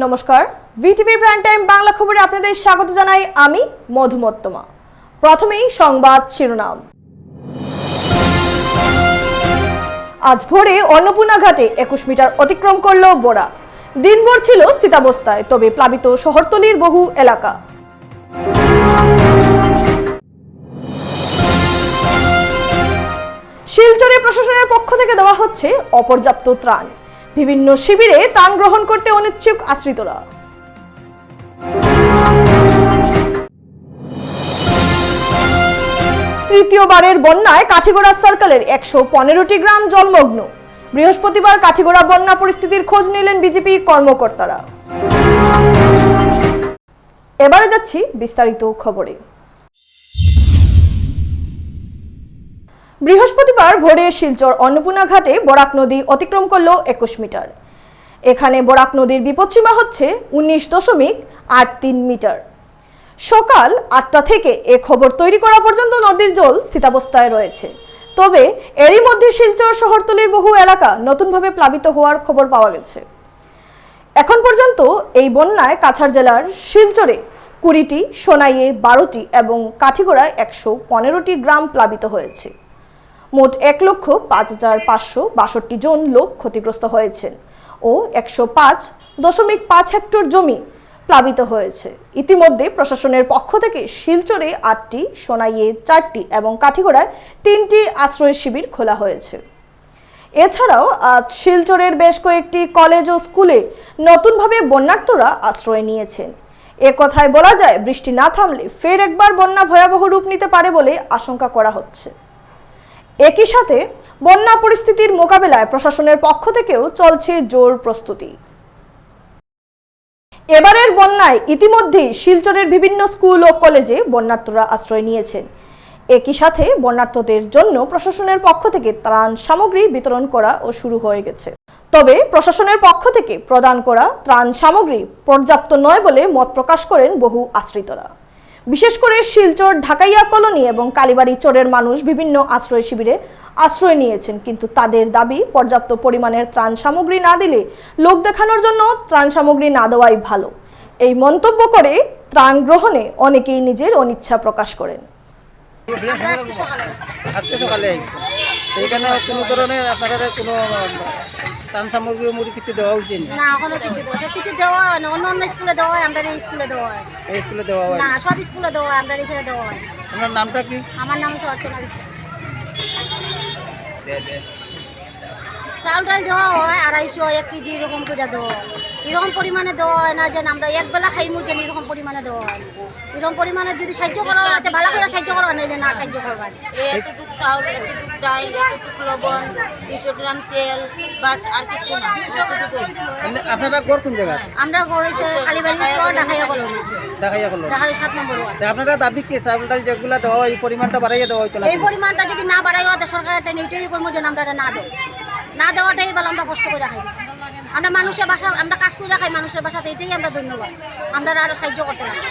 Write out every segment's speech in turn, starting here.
নমস্কার, VTV prime time Bangla খবরে আপনাদের স্বাগত জানাই আমি মধুমত্তমা। প্রথমেই সংবাদ শিরোনাম। আজ ভোরে অন্নপূর্ণা ঘাটে 21 মিটার অতিক্রম করল বরাক। দিনভর ছিল স্থিতাবস্থায়, তবে প্লাবিত শহরতলির বহু এলাকা। শিলচরে প্রশাসনের পক্ষ থেকে দেওয়া হচ্ছে অপর্যাপ্ত ত্রাণ। বিভিন্ন শিবিরে ত্রাণ গ্রহণ করতে অনিচ্ছুক আশ্রিতরা। তৃতীয়বারের বন্যায় কাঠিগড়া সার্কেলের 115টি গ্রাম জলমগ্ন। বৃহস্পতিবার কাঠিগড়া বন্যা পরিস্থিতির খোঁজ নিলেন বিজেপি কর্মকর্তারা। এবারে যাচ্ছি বিস্তারিত খবরে। বৃহস্পতিবার ভোরে শিলচর অন্নপূর্ণা ঘাটে বরাক নদী অতিক্রম করল 21 মিটার। এখানে বরাক নদীর বিপদসীমা হচ্ছে 19.83 মিটার। সকাল 8টা থেকে এ খবর তৈরি করা পর্যন্ত নদীর জল স্থিতাবস্থায় রয়েছে, তবে এরই মধ্যে শিলচর শহরতলির বহু এলাকা নতুনভাবে প্লাবিত হওয়ার খবর পাওয়া গেছে। এখন পর্যন্ত এই বন্যায় কাছাড় জেলার শিলচরে 20টি, সোনাইয়ে 12টি এবং কাঠিগড়ায় 115টি গ্রাম প্লাবিত হয়েছে। মোট 1,05,562 জন লোক ক্ষতিগ্রস্ত হয়েছেন ও 105.5 হেক্টর জমি প্লাবিত হয়েছে। ইতিমধ্যে প্রশাসনের পক্ষ থেকে শিলচরে 8টি, সোনাইয়ে 4টি এবং কাঠিগড়ায় 3টি আশ্রয় শিবির খোলা হয়েছে। এছাড়াও আজ শিলচরের বেশ কয়েকটি কলেজ ও স্কুলে নতুনভাবে বন্যার্তরা আশ্রয় নিয়েছেন। এ কথায় বলা যায়, বৃষ্টি না থামলে ফের একবার বন্যা ভয়াবহ রূপ নিতে পারে বলে আশঙ্কা করা হচ্ছে। একই সাথে বন্যা পরিস্থিতির মোকাবেলায় প্রশাসনের পক্ষ থেকেও চলছে জোর প্রস্তুতি। এবারের বন্যায় ইতিমধ্যেই শিলচরের বিভিন্ন স্কুল ও কলেজে বন্যার্তরা আশ্রয় নিয়েছেন। একই সাথে বন্যার্তদের জন্য প্রশাসনের পক্ষ থেকে ত্রাণ সামগ্রী বিতরণ করা ও শুরু হয়ে গেছে। তবে প্রশাসনের পক্ষ থেকে প্রদান করা ত্রাণ সামগ্রী পর্যাপ্ত নয় বলে মত প্রকাশ করেন বহু আশ্রিতরা। বিশেষ করে শিলচর, ঢাকাইয়া কলোনি এবং কালীবাড়ি চরের মানুষ বিভিন্ন আশ্রয় শিবিরে আশ্রয় নিয়েছেন, কিন্তু তাদের দাবি পর্যাপ্ত পরিমাণের ত্রাণ সামগ্রী না দিলে লোক দেখানোর জন্য ত্রাণ সামগ্রী না দেওয়াই ভালো। এই মন্তব্য করে ত্রাণ গ্রহণে অনেকেই নিজের অনিচ্ছা প্রকাশ করেন। আজকে সকালে এইখানে কোনো ধরনের আপনাদের কোনো ত্রাণ সামগ্রী কিছু দেওয়া উচিত না, কোনো কিছু দেওয়া হয় না। অন্য স্কুলে দেওয়া হয়, আমরা এই স্কুলে দেওয়া হয়। এই স্কুলে দেওয়া হয় না, সব স্কুলে দেওয়া হয়, আমরা এখানে দেওয়া হয়। আপনার নামটা কি? আমার নাম হচ্ছে অর্চনা বিশ্বাস। চাউল ডাল দেওয়া হয় 250, 1 কেজি এরকম করে দেওয়া হয়। এরকম পরিমাণে দেওয়া হয় না যে আমরা একবেলা খাইমু, যে এরকম পরিমাণে দেওয়া হয়। এরকম পরিমাণে যদি সাহায্য করা হয় ভালো করে সাহায্য করা হয়, না সাহায্য করবার। এতটুকু চাউল, এতটুকু ডাল, এতটুকু লবণ, 200 গ্রাম তেল, বাস, আর কিছু না। আপনারা ঘর কোন জায়গা? আমরা ঘর হচ্ছে কালীবাড়ি চর, ঢাকাইয়া কলোনি। ঢাকাইয়া কলোনি, ঢাকাই 7 নম্বর ওয়ার্ড। আপনারা দাবি কি চাউল ডাল যেগুলো দেওয়া হয় এই পরিমাণটা বাড়াইয়া দেওয়া হইতো না? এই পরিমাণটা যদি না বাড়াই হয় সরকার একটা নির্দেশ করবো যে আমরা না দেয়, না দেওয়াটাই বলে আমরা কষ্ট করে খাই। আমরা মানুষের বাসা, আমরা কাজ করে খাই মানুষের বাসাতে, এটাই আমরা ধন্যবাদ। আমরা আরো সাহায্য করতে লাগে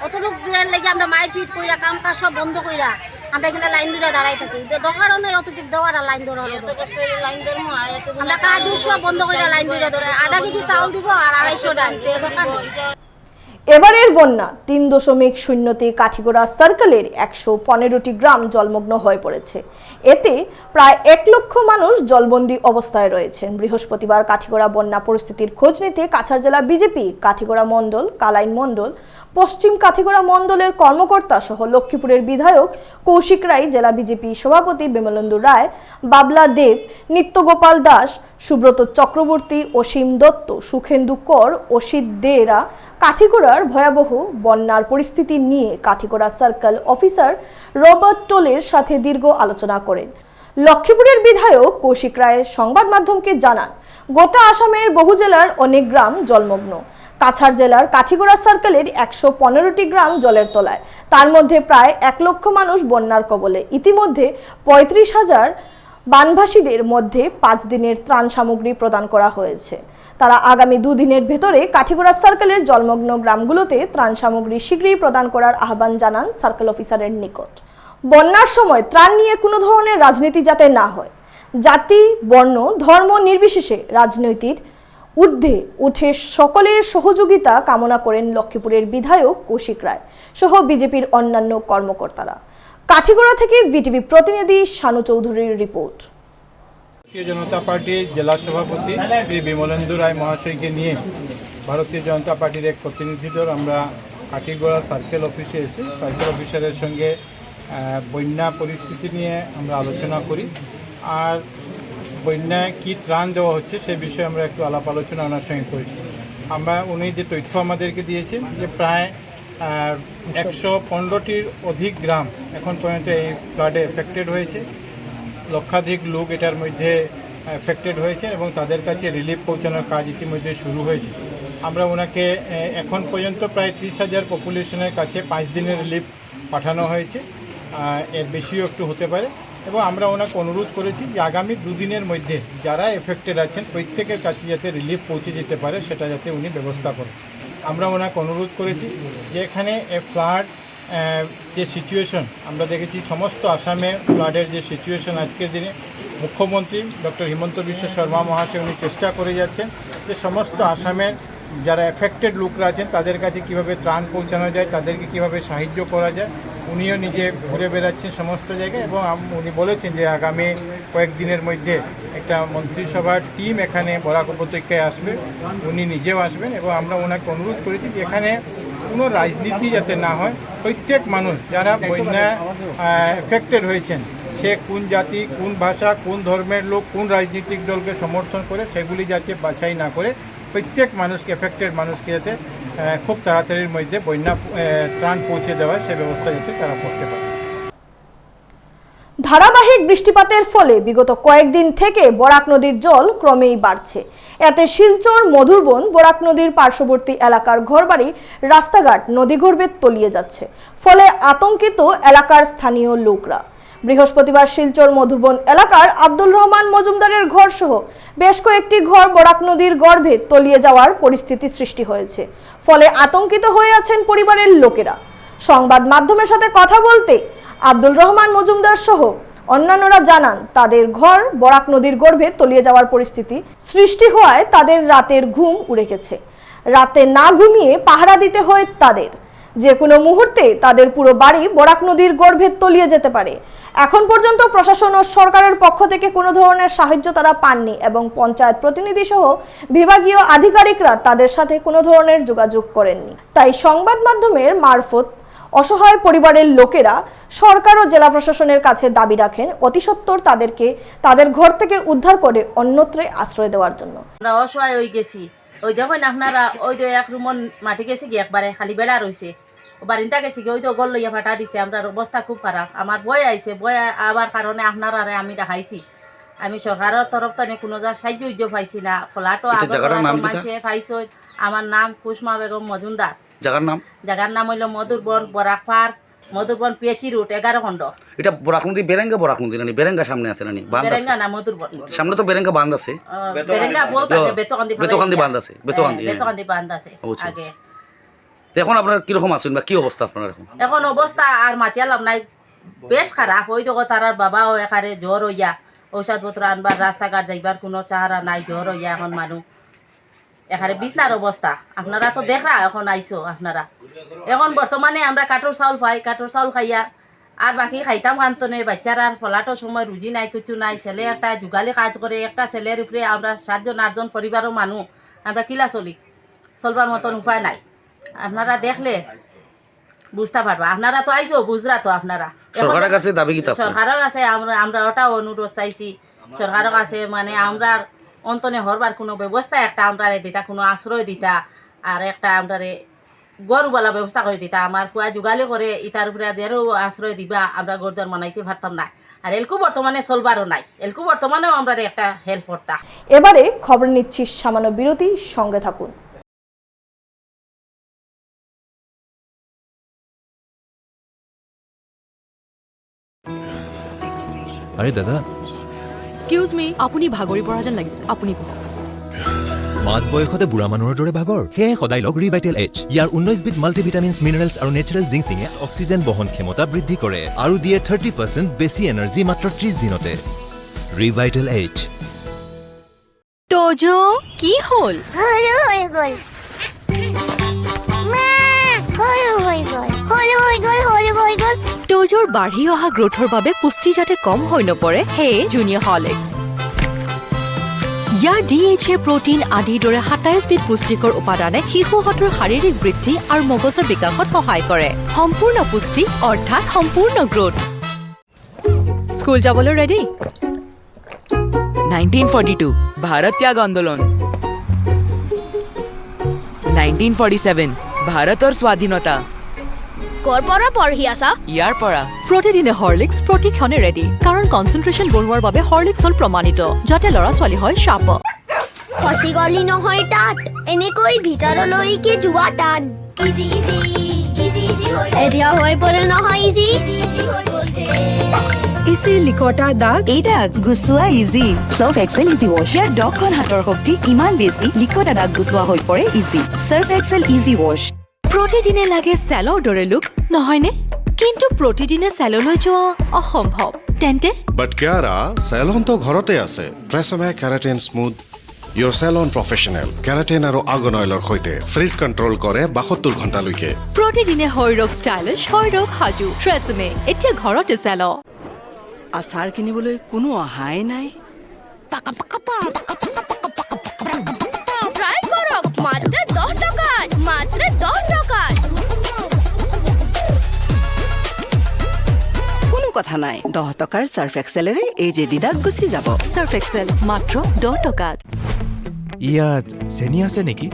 অতটুকু লেগে আমরা মায়ের ফিট কইরা কাম কাজ সব বন্ধ কইরা আমরা এখানে লাইন ধরে দাঁড়াই থাকি। দরকারও নেই অতটুকু দেওয়ার, আর লাইন ধরা লাইন ধরবো। আর আমরা কাজ সব বন্ধ কইরা লাইন ধরে আধা কেজি চাউল দিব আর 250 ডাল। এবারের বন্যা 3.0তে কাঠিগড়া সার্কেলের 115টি গ্রাম জলমগ্ন হয়ে পড়েছে। এতে প্রায় 1 লক্ষ মানুষ জলবন্দী অবস্থায় রয়েছেন। বৃহস্পতিবার কাঠিগড়া বন্যা পরিস্থিতির খোঁজ নিতে কাছাড় জেলা বিজেপি কাঠিগড়া মণ্ডল, কালাইন মণ্ডল, পশ্চিম কাঠিগড়া মণ্ডলের কর্মকর্তা সহ লক্ষ্মীপুরের বিধায়ক কৌশিক রায়, জেলা বিজেপি সভাপতি বিমলেন্দু রায়, বাবলা দেব, নিত্যগোপাল দাস, সুব্রত চক্রবর্তী, অসীম দত্ত, সুখেন্দু কর, অসিত দেরা কাঠিগড়ার ভয়াবহ বন্যার পরিস্থিতি নিয়ে কাঠিগড়া সার্কেল অফিসার রবার্ট টোলের সাথে দীর্ঘ আলোচনা করেন। লক্ষ্মীপুরের বিধায়ক কৌশিক রায় সংবাদ মাধ্যমকে জানান, গোটা আসামের বহু জেলার অনেক গ্রাম জলমগ্ন। কাছাড় জেলার কাঠিগড়া সার্কেলের 115টি গ্রাম জলের তলায়, তার মধ্যে প্রায় 1 লক্ষ মানুষ বন্যার কবলে। ইতিমধ্যে 35,000 বানভাসীদের মধ্যে 5 দিনের ত্রাণ সামগ্রী প্রদান করা হয়েছে। তারা আগামী 2 দিনের ভেতরে কাঠিগড়া সার্কেলের জলমগ্ন গ্রামগুলোতে ত্রাণ সামগ্রী শীঘ্রই প্রদান করার আহ্বান জানান সার্কেল অফিসারের নিকট। বন্যার সময় ত্রাণ নিয়ে কোনো ধরনের রাজনীতি যাতে না হয়, জাতি, বর্ণ, ধর্ম নির্বিশেষে রাজনৈতিক ঊর্ধ্বে উঠে সকলের সহযোগিতা কামনা করেন লক্ষ্মীপুরের বিধায়ক কৌশিক রায় সহ বিজেপির অন্যান্য কর্মকর্তারা। কাঠিগড়া থেকে বিটিভি প্রতিনিধি শানু চৌধুরীর রিপোর্ট। ভারতীয় জনতা পার্টির জেলা সভাপতি শ্রী বিমলেন্দু রায় মহাশয়কে নিয়ে ভারতীয় জনতা পার্টির এক প্রতিনিধি দল আমরা কাঠিগড়া সার্কেল অফিসে এসে সার্কেল অফিসারের সঙ্গে বন্যা পরিস্থিতি নিয়ে আমরা আলোচনা করি আর বন্যায় কী ত্রাণ দেওয়া হচ্ছে সে বিষয়ে আমরা একটু আলাপ আলোচনা ওনার সঙ্গে করেছি। উনি যে তথ্য আমাদেরকে দিয়েছেন যে প্রায় 115টির অধিক গ্রাম এখন পর্যন্ত এই ফ্লাডে এফেক্টেড হয়েছে, লক্ষাধিক লোক এটার মধ্যে এফেক্টেড হয়েছে এবং তাদের কাছে রিলিফ পৌঁছানোর কাজ ইতিমধ্যে শুরু হয়েছে। আমরা ওনাকে এখন পর্যন্ত প্রায় 30,000 পপুলেশনের কাছে 5 দিনের রিলিফ পাঠানো হয়েছে, এর বেশিও একটু হতে পারে এবং আমরা ওনাকে অনুরোধ করেছি যে আগামী 2 দিনের মধ্যে যারা এফেক্টেড আছেন প্রত্যেকের কাছে যাতে রিলিফ পৌঁছে যেতে পারে সেটা যাতে উনি ব্যবস্থা করেন। আমরা ওনাকে অনুরোধ করেছি যে এখানে ফ্লাড যে সিচুয়েশন আমরা দেখেছি সমস্ত আসামে ফ্লাডের যে সিচুয়েশন আজকের দিনে মুখ্যমন্ত্রী ডক্টর হিমন্ত বিশ্ব শর্মা মহাশয় উনি চেষ্টা করে যাচ্ছেন যে সমস্ত আসামের যারা এফেক্টেড লোকরা আছেন তাদের কাছে কীভাবে ত্রাণ পৌঁছানো যায়, তাদেরকে কীভাবে সাহায্য করা যায়। উনিও নিজে ঘুরে বেড়াচ্ছেন সমস্ত জায়গায় এবং উনি বলেছেন যে আগামী কয়েকদিনের মধ্যে একটা মন্ত্রিসভার টিম এখানে বরাক উপত্যকায় আসবে, উনি নিজেও আসবেন এবং আমরা ওনাকে অনুরোধ করেছি যে এখানে কোনো রাজনীতি যাতে না হয়, প্রত্যেক মানুষ যারা বন্যা এফেক্টেড হয়েছেন সে কোন জাতি, কোন ভাষা, কোন ধর্মের লোক, কোন রাজনৈতিক দলকে সমর্থন করে সেগুলি যাতে বাছাই না করে প্রত্যেক মানুষকে এফেক্টেড মানুষকে যাতে খুব তাড়াতাড়ির মধ্যে বন্যা ত্রাণ পৌঁছে দেওয়ার সে ব্যবস্থা যাতে তারা করতে পারে। ধারাবাহিক বৃষ্টিপাতের ফলে বিগত কয়েকদিন থেকে বরাক নদীর জল ক্রমেই বাড়ছে। এতে শিলচর, মধুরবন, বরাক নদীর পার্শ্ববর্তী এলাকার ঘরবাড়ি, রাস্তাঘাট নদীগর্ভে তলিয়ে যাচ্ছে, ফলে আতঙ্কিত এলাকার স্থানীয় লোকরা। বৃহস্পতিবার শিলচর মধুরবন এলাকার আব্দুল রহমান মজুমদারের ঘর সহ বেশ কয়েকটি ঘর বরাক নদীর গর্ভে তলিয়ে যাওয়ার পরিস্থিতি সৃষ্টি হয়েছে, ফলে আতঙ্কিত হয়ে আছেন পরিবারের লোকেরা। সংবাদ মাধ্যমের সাথে কথা বলতে আব্দুল রহমান মজুমদার সহ অন্যান্যরা জানান তাদের ঘর বরাক নদীর গর্ভে তলিয়ে যাওয়ার পরিস্থিতি সৃষ্টি হওয়ায় তাদের রাতের ঘুম উড়ে গেছে। রাতে না ঘুমিয়ে পাহারা দিতে হয় তাদের। যে কোনো মুহূর্তে তাদের পুরো বাড়ি বরাক নদীর গর্ভে তলিয়ে যেতে পারে। এখন পর্যন্ত প্রশাসন ও সরকারের পক্ষ থেকে কোনো ধরনের সাহায্য তারা পাননি এবং পঞ্চায়েত প্রতিনিধি সহ বিভাগীয় আধিকারিকরা তাদের সাথে কোনো ধরনের যোগাযোগ করেননি। তাই সংবাদ মাধ্যমের মারফত অসহায় পরিবারের লোকেরা সরকার ও জেলা প্রশাসনের কাছে দাবি রাখেন অতি সত্বর তাদেরকে তাদের ঘর থেকে উদ্ধার করে অন্যত্রে আশ্রয় দেওয়ার জন্য। আমরা অসহায় হয়ে গেছি। ওই দেখুন আপনারা ওই তো এক রুমন মাটি গেছে কি একবারে খালি বেড়া রয়েছে, বারিন্দা গেছি কি ওই তো গল লইয়া ফাটা দিছে। আমরা অবস্থা খুব খারাপ, আমার বয় আইছে, বয় আবার কারণে আপনারা আমি দেখাইছি। আমি সরকারের তরফ থেকে কোনো যা সাহায্য পাইছি না। ফলাটো মাইছে পাইছো। আমার নাম কুসমা বেগম মজুমদার। জায়গার নাম হইল মধুরবন, বরাক পার্ক, মধুরবন পিএচি রুট 11 খণ্ড। এটা বরাক নদী বেরেঙ্গা, বরাক নদী নানি বেরেঙ্গা সামনে আছে নানি বাঁধ আছে? বেরেঙ্গা না মধুরবন সামনে তো বেরেঙ্গা বাঁধ আছে, বেরেঙ্গা বহুত আগে বেতকান্দি বাঁধ আছে, বেতকান্দি বাঁধ আছে আগে। এখন আপনার কিরকম আছেন বা কি অবস্থা আপনার এখন? এখন অবস্থা আর মাতিয়ালাম নাই, বেশ খারাপ। ওই দেখো তারার বাবাও এখানে জ্বর হইয়া ঔষধপত্র আনবার রাস্তাঘাট যাইবার কোনো চাহারা নাই, জ্বর হইয়া এখন মানুষ এখানে বিছনার অবস্থা। আপনারা তো দেখরা এখন আইসো আপনারা। এখন বর্তমানে আমরা কাঠর চাউল পাই, কাঠর চাউল খাইয়া আর বাকি খাইতাম কান্তনে। বাচ্চারা ফলাটোর সময় রুজি নাই, কিছু নাই। ছেলে একটা যুগালি কাজ করে, একটা ছেলের উপরে আমরা 7জন 8জন পরিবারের মানুষ, আমরা কিলা চলবার মতন উপায় নাই। আপনারা দেখলে বুঝতে পারবা। আপনারা তো আইসো বুঝরা তো আপনারা। সরকারের কাছে দাবি কি? সরকারের কাছে আমরা ওটাও অনুরোধ চাইছি সরকারের কাছে, মানে আমরা অন্তনে হরবার কোনো ব্যবস্থা একটা আমরা দিতা, কোনো আশ্রয় দিতা আর একটা আমরা গরুবালা ব্যবস্থা করে দিতা। আমার কুয়া যুগালি করে ইটার উপরে যেরও আশ্রয় দিবা আমরা গরুদার মানাইতে পারতাম না। আর এলকু বর্তমানে চলবারও নাই, এলকু বর্তমানেও আমরা একটা হেল্প করতাম। এবারে খবর নিচ্ছি সামান্য বিরতি, সঙ্গে থাকুন। আরে দাদা, এক্সকিউজ মি, আপুনি ভাগৰি পৰা যেন লাগিছে, আপুনি বহক। মাছ বয়সতে বুঢ়া মানুহৰ দৰে ভাগৰ? সেয়ে সদায় লগ ৰিভাইটেল এইচ। ইয়াৰ 19বিধ মাল্টিভিটামিনছ, মিনাৰেলছ আৰু নেচাৰেল জিংচিঙে অক্সিজেন বহন ক্ষমতা বৃদ্ধি কৰে আৰু দিয়ে 30% বেছি এনাৰ্জি মাত্ৰ 30 দিনতে। ৰিভাইটেল এইচ। তোজো কি হল হলো হয়ে গল মা হলো হয়ে গল হলো হয়ে গল হলো হয়ে গল তোজোৰ বাঢ়ি অহা গ্ৰোথৰ বাবে পুষ্টি যাতে কম হৈ নপৰে সেয়ে জুনিয়ৰ হৰলিক্স ইয়াৰ DHA প্ৰটিন আদিৰ দৰে 27 বিধ পুষ্টিকৰ উপাদানে শিশুহঁতৰ শাৰীৰিক বৃদ্ধি আৰু মগজৰ বিকাশত সহায় কৰে সম্পূৰ্ণ পুষ্টি অৰ্থাৎ সম্পূৰ্ণ গ্ৰোথ স্কুল যাবলৈ ৰেডি 1942 भारत त्याग आंदोलन 1947 ভাৰতৰ স্বাধীনতা কৰ পৰা পঢ়ি আছা ইয়াৰ পৰা প্ৰতিদিনে হৰলিক্স প্ৰতিক্ষণে ৰেডি কাৰণ কনচেন্ট্ৰেশ্যন বঢ়োৱাৰ বাবে হৰলিক্স হ'ল প্ৰমাণিত যাতে ল'ৰা ছোৱালী হয় শাপ খসি গলি নহয় তাত এনেকৈ ভিতৰলৈকে যোৱা টান ইজি ইজি ইজি ইজি এতিয়া হৈ পৰে নহয় ইজি ইজি হৈ গ'ল ইজি লিকটা দাগ এই দাগ গুচোৱা ইজি সাৰ্ফ এক্সেল ইজি ৱাছ ইয়াৰ 10খন হাতৰ শক্তি ইমান বেছি লিকটা দাগ গুচোৱা হৈ পৰে ইজি সাৰ্ফ এক্সেল ইজি ৱাছ প্ৰতিদিনে লাগে চেলৰ দৰে লুক নহয়নে কিন্তু প্ৰতিদিনে চেললৈ যোৱা অসম্ভৱ তেন্তে বাট কিয়াৰা চেলন তো ঘৰতে আছে TRESemme keratin smooth your salon professional keratin আৰু আৰ্গন অইলৰ সৈতে ফ্ৰিজ কণ্ট্ৰল কৰে 72 ঘণ্টালৈকে প্ৰতিদিনে হৈৰক ষ্টাইলিছ হৈৰক সাজু ট্ৰেছমে এতিয়া ঘৰতে চেল আচাৰ কিনিবলৈ কোনো অহাই নাই ট্রাই করো মাত্র 10 টাকা মাত্র 10 টাকা কোনো কথা নাই 10 টকাৰ সাৰ্ফ এক্সেলেৰে এই যে দিদাক গুচি যাব সাৰ্ফ এক্সেল মাত্ৰ 10 টকাত ইয়াত চেনি আছে নেকি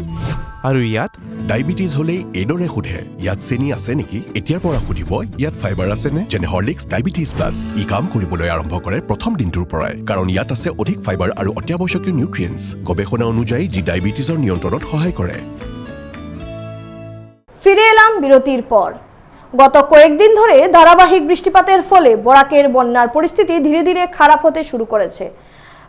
আৰু ইয়াত ডায়াবেটিছ হ'লেই এইদৰে সোধে ইয়াত চেনি আছে নেকি এতিয়াৰ পৰা সুধিব ইয়াত ফাইবাৰ আছে নে যেনে হৰলিক্স ডায়াবেটিছ প্লাছ ই কাম কৰিবলৈ আৰম্ভ কৰে প্ৰথম দিনটোৰ পৰাই কাৰণ ইয়াত আছে অধিক ফাইবাৰ আৰু অত্যাৱশ্যকীয় নিউট্ৰিয়েণ্টছ গৱেষণা অনুযায়ী যি ডায়াবেটিছৰ নিয়ন্ত্ৰণত সহায় কৰে ফিরে এলাম বিরতির পর গত কয়েকদিন ধরে ধারাবাহিক বৃষ্টিপাতের ফলে বরাকের বন্যার পরিস্থিতি ধীরে ধীরে খারাপ হতে শুরু করেছে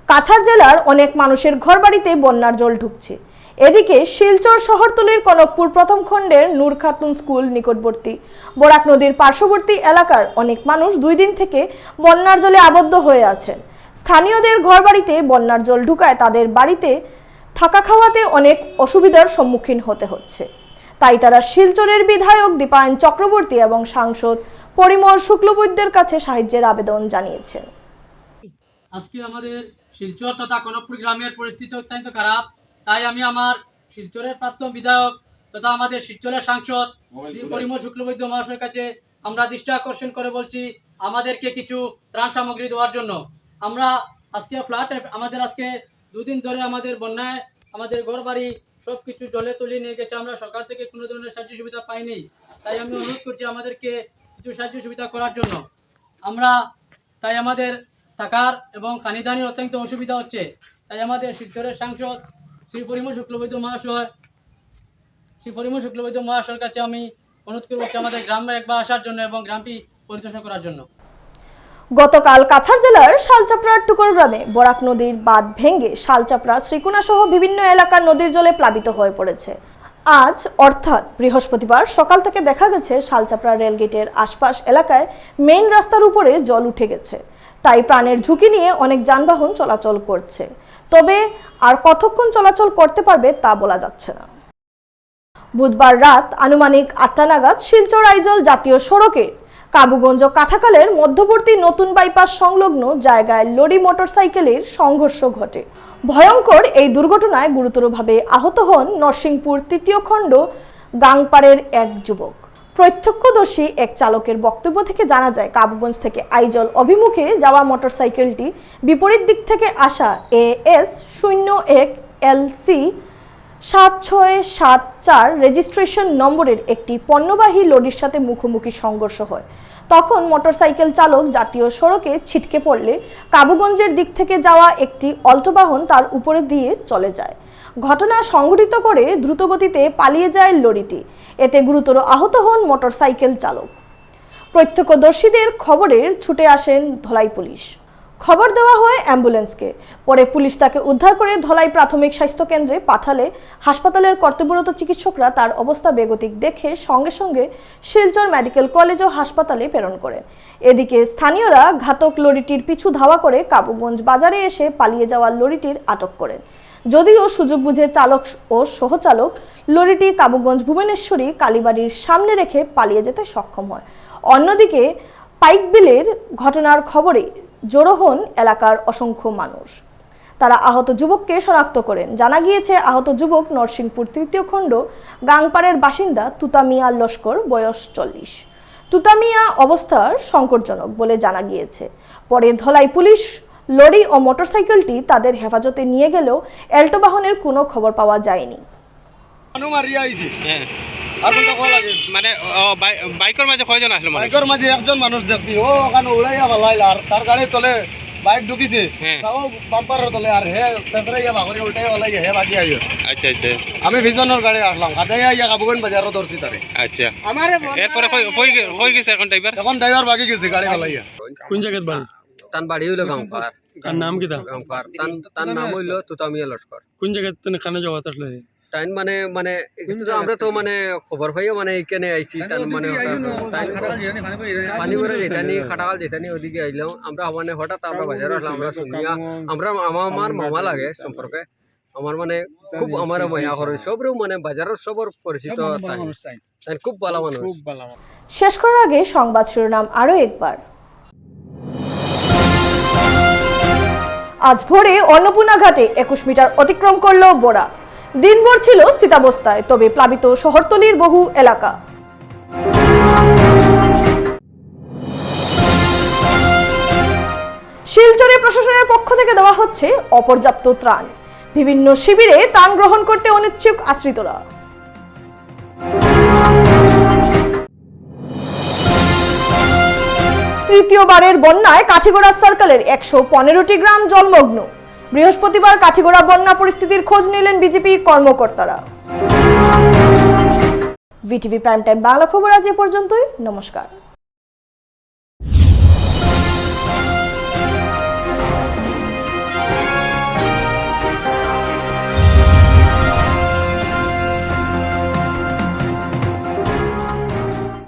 কাছাড় জেলার অনেক মানুষের ঘরবাড়িতে বন্যার জল ঢুকছে এদিকে শিলচর শহরতলির কনকপুর প্রথম খণ্ডের নূর খাতুন স্কুল নিকটবর্তী বরাক নদীর পার্শ্ববর্তী এলাকার অনেক মানুষ 2 দিন থেকে বন্যার জলে আবদ্ধ হয়ে আছেন স্থানীয়দের ঘরবাড়িতে বন্যার জল ঢুকায় তাদের বাড়িতে থাকা খাওয়াতে অনেক অসুবিধার সম্মুখীন হতে হচ্ছে তাই তারা শিলচরের বিধায়ক দীপায়ন চক্রবর্তী এবং সাংসদ পরিমল শুক্লবৈদ্যের কাছে সাহায্যের আবেদন জানিয়েছেন আজকে আমাদের শিলচর তথা কনকপুর গ্রামের পরিস্থিতি অত্যন্ত খারাপ তাই আমি আমার শিলচরের প্রাক্তন বিধায়ক তথা আমাদের শিলচরের সাংসদ শ্রী পরিমল শুক্লবৈদ্য মহাশয়ের কাছে আমরা দৃষ্টি আকর্ষণ করে বলছি আমাদেরকে কিছু ত্রাণ সামগ্রী দেওয়ার জন্য আমরা আজকে ফ্লাড আমাদের আজকে 2 দিন ধরে আমাদের বন্যায় আমাদের ঘর বাড়ি সব কিছু জলে তলিয়ে নিয়ে গেছে আমরা সরকার থেকে কোনো ধরনের সাহায্য সুবিধা পাইনি তাই আমি অনুরোধ করছি আমাদেরকে কিছু সাহায্য সুবিধা করার জন্য আমরা তাই আমাদের থাকার এবং খানিদানির অত্যন্ত অসুবিধা হচ্ছে তাই আমাদের শিলচরের সাংসদ শ্রী পরিমল শুক্লবৈদ্য মহাশয়ের কাছে আমি অনুরোধ করছি আমাদের গ্রামে একবার আসার জন্য এবং গ্রামটি পরিদর্শন করার জন্য গতকাল কাছাড় জেলার শালচাপড়ার টুকর গ্রামে বরাক নদীর বাঁধ ভেঙে শালচাপড়া শ্রীকুনা সহ বিভিন্ন এলাকার নদীর জলে প্লাবিত হয়ে পড়েছে আজ অর্থাৎ বৃহস্পতিবার সকাল থেকে দেখা গেছে শালচাপড়া রেলগেটের আশপাশ এলাকায় মেইন রাস্তার উপরে জল উঠে গেছে তাই প্রাণের ঝুঁকি নিয়ে অনেক যানবাহন চলাচল করছে তবে আর কতক্ষণ চলাচল করতে পারবে তা বলা যাচ্ছে না বুধবার রাত আনুমানিক 8টা নাগাদ শিলচর আইজল জাতীয় সড়কে কাবুগঞ্জ কাঠাকালের মধ্যবর্তী নতুন বাইপাস সংলগ্ন জায়গায় লরি মোটরসাইকেলের সংঘর্ষ ঘটে ভয়ঙ্কর এই দুর্ঘটনায় গুরুতরভাবে আহত হন নরসিংপুর 3য় খণ্ড গাংপাড়ের এক যুবক প্রত্যক্ষদর্শী এক চালকের বক্তব্য থেকে জানা যায় কাবুগঞ্জ থেকে আইজল অভিমুখে যাওয়া মোটরসাইকেলটি বিপরীত দিক থেকে আসা AS 01 LC 7674 রেজিস্ট্রেশন নম্বরের একটি পণ্যবাহী লরির সাথে মুখোমুখি সংঘর্ষ হয় তখন মোটরসাইকেল চালক জাতীয় সড়কে ছিটকে পড়লে কাবুগঞ্জের দিক থেকে যাওয়া একটি অল্টোবাহন তার উপরে দিয়ে চলে যায় ঘটনা সংঘটিত করে দ্রুতগতিতে পালিয়ে যায় লরিটি এতে গুরুতর আহত হন মোটরসাইকেল চালক প্রত্যক্ষদর্শীদের খবরে ছুটে আসেন ধলাই পুলিশ খবর দেওয়া হয় অ্যাম্বুলেন্সকে পরে পুলিশ তাকে উদ্ধার করে ধলাই প্রাথমিক স্বাস্থ্য কেন্দ্রে পাঠালে হাসপাতালের কর্তব্যরত চিকিৎসকরা তার অবস্থা বেগতিক দেখে সঙ্গে সঙ্গে শিলচর মেডিকেল কলেজ ও হাসপাতালে প্রেরণ করেন এদিকে স্থানীয়রা ঘাতক লরিটির পিছু ধাওয়া করে কাবুগঞ্জ বাজারে এসে পালিয়ে যাওয়া লরিটির আটক করেন যদিও সুযোগ বুঝে চালক ও সহচালক লরিটি কাবুগঞ্জ ভুবনেশ্বরী কালীবাড়ির সামনে রেখে পালিয়ে যেতে সক্ষম হয়। অন্যদিকে পাইকবিলের ঘটনার খবরে জড়ো হন এলাকার অসংখ্য মানুষ। তারা আহত যুবককে শনাক্ত করেন। জানা গিয়েছে আহত যুবক নরসিংপুর তৃতীয় খণ্ড গাংপাড়ের বাসিন্দা তুতামিয়া লস্কর, বয়স 40। তুতামিয়া অবস্থার সংকটজনক বলে জানা গিয়েছে। পরে ধলাই পুলিশ লরি ও মোটরসাইকেলটি তাদের হেফাজতে নিয়ে গেলেও এল্টো বাহনের কোনো খবর পাওয়া যায়নি। মানে বাইকের মাঝে কয়জন আসলো? বাইকের মাঝে একজন মানুষ দেখছি, ও ওখানে উড়াইয়া বালাইল আর তার গাড়ির তলে বাইক ঢুকিছে, তাও বাম্পারের তলে আর হে সেসরাইয়া বাগরি উল্টাইয়া বালাইয়া হে বাকি আইও। আচ্ছা আচ্ছা, আমি ভিজনের গাড়ি আসলাম, কাটাইয়া ইয়া কাবুগঞ্জ বাজারও ধরছি তারে। আচ্ছা, এরপরে কই গেছে এখন ড্রাইভার? এখন ড্রাইভার বাকি গেছে গাড়ি বালাইয়া। কোন জায়গায় বাড়ি? তার বাড়ি হইলো গাংপার। তার নাম কি? গাংপার। তার নাম হইলো তুতামিয়া লস্কর। কোন জায়গায় কানে যাওয়া আসলে? টাইম মানে কিন্তু আমরা তো মানে খবর পাইও মানে এখানে আইছি, তার মানে পানি ভরে যেতানি খাটাকাল যেতানি ওদিকে আইলাম আমরা। মানে হঠাৎ আমরা বাজারে আসলাম, আমরা শুনিয়া আমার মামা লাগে সম্পর্কে, আমার মানে খুব আমার মায়া করে সবরও মানে বাজারের সবর পরিচিত, তাই খুব ভালো মানুষ। শেষ করার আগে সংবাদ শিরোনাম আরো একবার। আজ ভোরে অন্নপূর্ণা ঘাটে 21 মিটার অতিক্রম করল বোরা। দিনভর ছিল স্থিতাবস্থায়, তবে প্লাবিত শহরতলির বহু এলাকা। শিলচরে প্রশাসনের পক্ষ থেকে দেওয়া হচ্ছে অপর্যাপ্ত ত্রাণ। বিভিন্ন শিবিরে ত্রাণ গ্রহণ করতে অনিচ্ছুক আশ্রিতরা। তৃতীয়বারের বন্যায় কাঠিগড়া সার্কেলের 115টি গ্রাম জলমগ্ন। বৃহস্পতিবার কাঠিগড়া বন্যা পরিস্থিতির খোঁজ নিলেন বিজেপি কর্মকর্তারা। ভিটিভি প্রাইম টাইম বাংলা খবর আজ এ পর্যন্তই। নমস্কার।